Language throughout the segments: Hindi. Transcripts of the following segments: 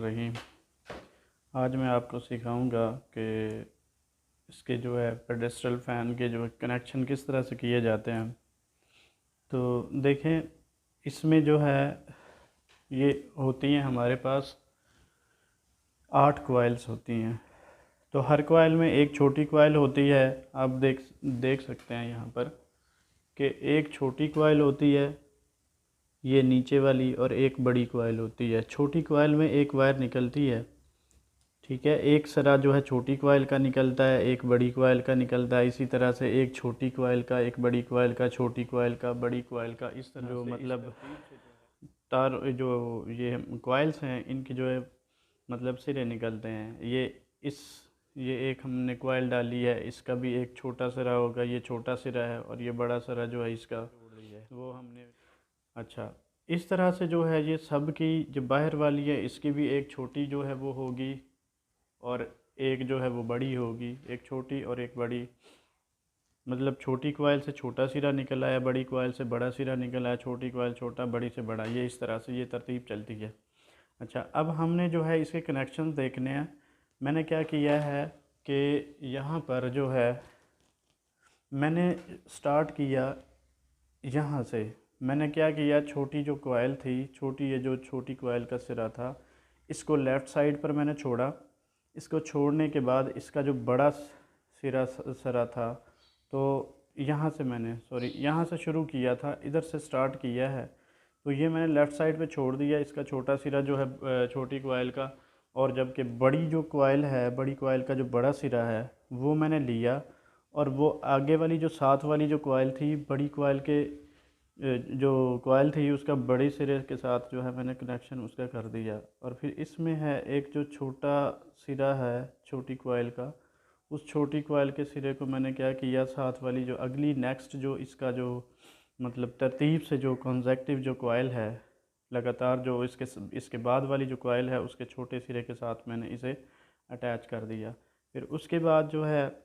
रहीम। आज मैं आपको सिखाऊंगा कि इसके जो है पेडेस्ट्रल फ़ैन के जो कनेक्शन किस तरह से किए जाते हैं। तो देखें, इसमें जो है ये होती हैं हमारे पास 8 कॉइल्स होती हैं। तो हर कॉइल में एक छोटी कॉइल होती है। आप देख सकते हैं यहाँ पर कि एक छोटी कॉइल होती है, ये नीचे वाली, और एक बड़ी कॉइल होती है। छोटी कॉइल में एक वायर निकलती है, ठीक है। एक सरा जो है छोटी कॉइल का निकलता है, एक बड़ी कॉइल का निकलता है। इसी तरह से एक छोटी कॉइल का, एक बड़ी कॉइल का, छोटी कॉइल का, बड़ी कॉइल का, इस तरह जो मतलब तार जो ये कॉइल्स हैं इनकी जो है मतलब सिरे निकलते हैं। ये एक हमने कॉइल डाली है, इसका भी एक छोटा सिरा होगा, ये छोटा सिरा है, और ये बड़ा सिरा जो है इसका वो हमने अच्छा इस तरह से जो है ये सब की जो बाहर वाली है इसकी भी एक छोटी जो है वो होगी, और एक जो है वो बड़ी होगी। एक छोटी और एक बड़ी, मतलब छोटी कॉइल से छोटा सिरा निकल आया, बड़ी कॉइल से बड़ा सिरा निकल आया, छोटी कॉइल छोटा, बड़ी से बड़ा, ये इस तरह से ये तरतीब चलती है। अच्छा, अब हमने जो है इसके कनेक्शन देखने हैं। मैंने क्या किया है कि यहाँ पर जो है मैंने स्टार्ट किया यहाँ से। मैंने क्या किया, छोटी जो कॉइल थी, छोटी ये जो छोटी कॉइल का सिरा था, इसको लेफ़्ट साइड पर मैंने छोड़ा। इसको छोड़ने के बाद इसका जो बड़ा सिरा था, तो यहाँ से शुरू किया था, इधर से स्टार्ट किया है। तो ये मैंने लेफ़्ट साइड पे छोड़ दिया, इसका छोटा सिरा जो है छोटी कॉइल का। और जबकि बड़ी जो कॉइल है, बड़ी कॉइल का जो बड़ा सिरा है वो मैंने लिया, और वो आगे वाली जो साथ वाली जो कॉइल थी, बड़ी कॉइल के जो कॉइल थी उसका बड़े सिरे के साथ जो है मैंने कनेक्शन उसका कर दिया। और फिर इसमें है एक जो छोटा सिरा है छोटी कॉइल का, उस छोटी कॉइल के सिरे को मैंने क्या किया, साथ वाली जो अगली नेक्स्ट जो इसका जो मतलब तरतीब से जो कॉन्जेक्टिव जो कॉइल है, लगातार जो इसके बाद वाली जो कॉइल है उसके छोटे सिरे के साथ मैंने इसे अटैच कर दिया। फिर उसके बाद जो है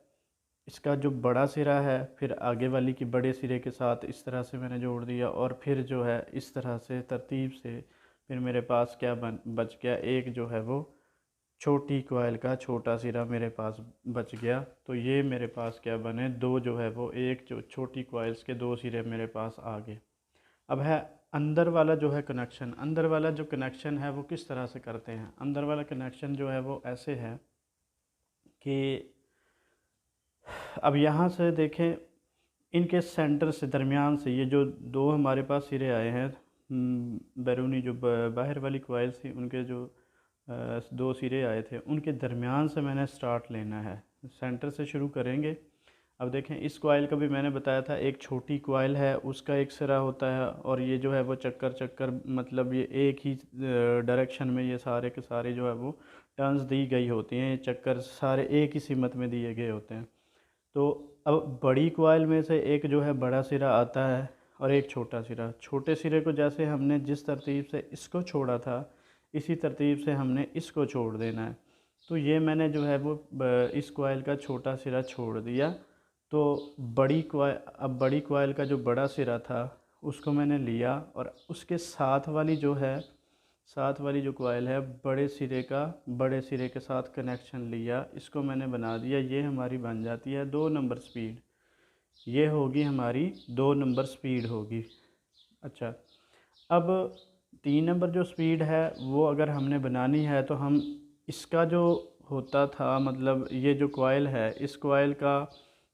इसका जो बड़ा सिरा है फिर आगे वाली की बड़े सिरे के साथ इस तरह से मैंने जोड़ दिया, और फिर जो है इस तरह से तरतीब से फिर मेरे पास क्या बच गया, एक जो है वो छोटी कॉइल का छोटा सिरा मेरे पास बच गया। तो ये मेरे पास क्या बने, दो जो है वो एक जो छोटी कॉइल्स के दो सिरे मेरे पास आ गए। अब है अंदर वाला जो है कनेक्शन। अंदर वाला जो कनेक्शन है वो किस तरह से करते हैं। अंदर वाला कनेक्शन जो है वो ऐसे है कि अब यहाँ से देखें, इनके सेंटर से दरमियान से ये जो दो हमारे पास सिरे आए हैं, बैरूनी जो बाहर वाली कॉइल थी उनके जो दो सिरे आए थे, उनके दरमियान से मैंने स्टार्ट लेना है, सेंटर से शुरू करेंगे। अब देखें, इस कॉइल का भी मैंने बताया था, एक छोटी कॉइल है उसका एक सिरा होता है, और ये जो है वो चक्कर मतलब ये एक ही डायरेक्शन में ये सारे के सारे जो है वो टर्न्स दी गई होती हैं, ये चक्कर सारे एक ही सिमत में दिए गए होते हैं। तो अब बड़ी कॉइल में से एक जो है बड़ा सिरा आता है और एक छोटा सिरा। छोटे सिरे को जैसे हमने जिस तरतीब से इसको छोड़ा था इसी तरतीब से हमने इसको छोड़ देना है। तो ये मैंने जो है वो इस कॉइल का छोटा सिरा छोड़ दिया। तो अब बड़ी कॉइल का जो बड़ा सिरा था उसको मैंने लिया, और उसके साथ वाली जो कॉइल है बड़े सिरे के साथ कनेक्शन लिया, इसको मैंने बना दिया। ये हमारी बन जाती है 2 नंबर स्पीड। ये होगी हमारी 2 नंबर स्पीड होगी। अच्छा, अब 3 नंबर जो स्पीड है वो अगर हमने बनानी है तो हम इसका जो होता था, मतलब ये जो कॉइल है इस कॉइल का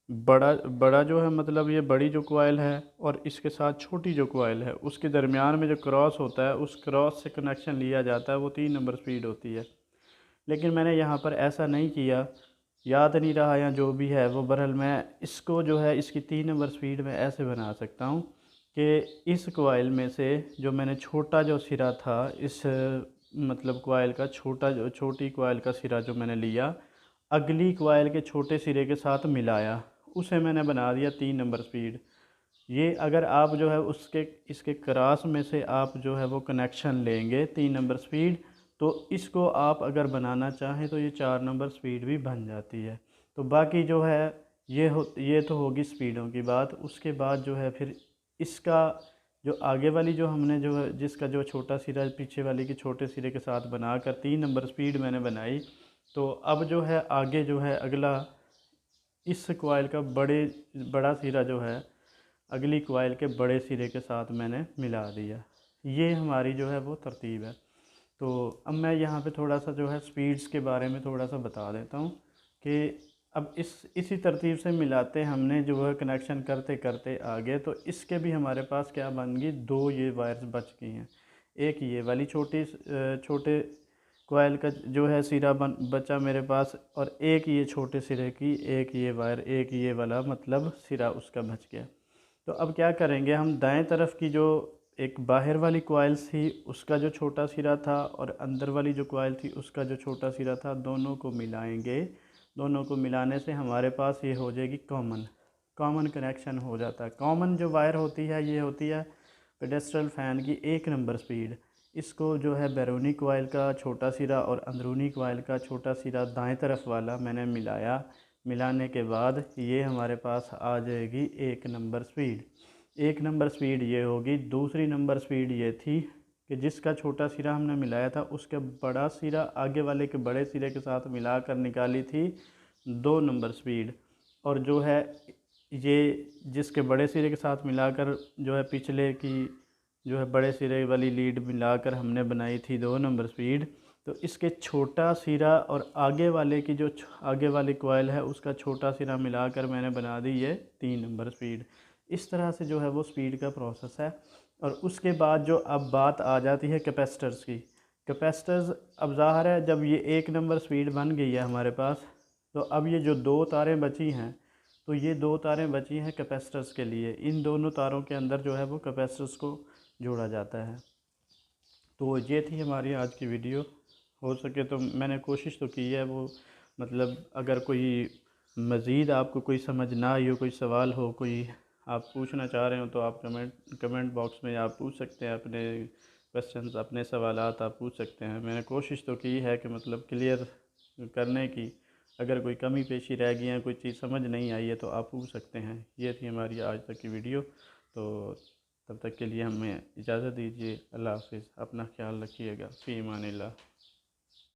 बड़ा बड़ा जो है, मतलब ये बड़ी जो कॉइल है और इसके साथ छोटी जो कॉइल है उसके दरमियान में जो क्रॉस होता है उस क्रॉस से कनेक्शन लिया जाता है, वो 3 नंबर स्पीड होती है। लेकिन मैंने यहाँ पर ऐसा नहीं किया, याद नहीं रहा या जो भी है वो, बहरहाल मैं इसको जो है इसकी 3 नंबर स्पीड में ऐसे बना सकता हूँ कि इस कॉइल में से जो मैंने छोटा जो सिरा था, इस मतलब कॉइल का छोटी कॉइल का सिरा जो मैंने लिया, अगली कॉइल के छोटे सिरे के साथ मिलाया, उसे मैंने बना दिया 3 नंबर स्पीड। ये अगर आप जो है इसके क्रॉस में से आप जो है वो कनेक्शन लेंगे 3 नंबर स्पीड, तो इसको आप अगर बनाना चाहें तो ये 4 नंबर स्पीड भी बन जाती है। तो बाकी जो है ये तो होगी स्पीडों की बात। उसके बाद जो है फिर इसका जो आगे वाली जो हमने जो है जिसका जो छोटा सिरा पीछे वाली के छोटे सिरे के साथ बनाकर 3 नंबर स्पीड मैंने बनाई। तो अब जो है आगे जो है अगला इस कॉइल का बड़ा सिरा जो है अगली कॉइल के बड़े सिरे के साथ मैंने मिला दिया। ये हमारी जो है वो तरतीब है। तो अब मैं यहाँ पे थोड़ा सा जो है स्पीड्स के बारे में थोड़ा सा बता देता हूँ कि अब इसी तरतीब से मिलाते हमने जो है कनेक्शन करते करते आगे, तो इसके भी हमारे पास क्या बन गई, 2 ये वायर्स बच गई हैं। एक ये वाली छोटे कॉइल का जो है सिरा बचा मेरे पास, और एक ये छोटे सिरे की एक ये वायर, एक ये वाला मतलब सिरा उसका बच गया। तो अब क्या करेंगे, हम दाएं तरफ की जो एक बाहर वाली कॉइल थी उसका जो छोटा सिरा था और अंदर वाली जो कॉइल थी उसका जो छोटा सिरा था, दोनों को मिलाएंगे। दोनों को मिलाने से हमारे पास ये हो जाएगी कॉमन कनेक्शन हो जाता है। कॉमन जो वायर होती है ये होती है पेडेस्ट्रल फ़ैन की 1 नंबर स्पीड। इसको जो है बैरूनी कॉइल का छोटा सिरा और अंदरूनी कॉइल का छोटा सिरा दाएं तरफ वाला मैंने मिलाया। मिलाने के बाद ये हमारे पास आ जाएगी 1 नंबर स्पीड। 1 नंबर स्पीड ये होगी। दूसरी नंबर स्पीड ये थी कि जिसका छोटा सिरा हमने मिलाया था उसके बड़ा सिरा आगे वाले के बड़े सिरे के साथ मिलाकर निकाली थी 2 नंबर स्पीड। और जो है ये जिसके बड़े सिरे के साथ मिलाकर जो है पिछले की जो है बड़े सिरे वाली लीड मिलाकर हमने बनाई थी 2 नंबर स्पीड। तो इसके छोटा सिरा और आगे वाले की जो आगे वाली कॉइल है उसका छोटा सिरा मिलाकर मैंने बना दी ये 3 नंबर स्पीड। इस तरह से जो है वो स्पीड का प्रोसेस है। और उसके बाद जो अब बात आ जाती है कैपेसिटर्स की। कैपेसिटर्स अब ज़ाहिर है जब ये 1 नंबर स्पीड बन गई है हमारे पास, तो अब ये जो 2 तारें बची हैं, तो ये 2 तारें बची हैं कैपेसिटर्स के लिए। इन दोनों तारों के अंदर जो है वो कैपेसिटर्स को जोड़ा जाता है। तो ये थी हमारी आज की वीडियो। हो सके तो मैंने कोशिश तो की है वो, मतलब अगर कोई मज़ीद आपको कोई समझ ना आई हो, कोई सवाल हो, कोई आप पूछना चाह रहे हो, तो आप कमेंट बॉक्स में आप पूछ सकते हैं। अपने क्वेश्चंस अपने सवालात आप पूछ सकते हैं। मैंने कोशिश तो की है कि मतलब क्लियर करने की। अगर कोई कमी पेशी रह गई है, कोई चीज़ समझ नहीं आई है, तो आप पूछ सकते हैं। ये थी हमारी आज तक की वीडियो। तो तब तक के लिए हमें इजाज़त दीजिए। अल्लाह हाफ़िज़। अपना ख़्याल रखिएगा। फ़ी अमानिल्लाह।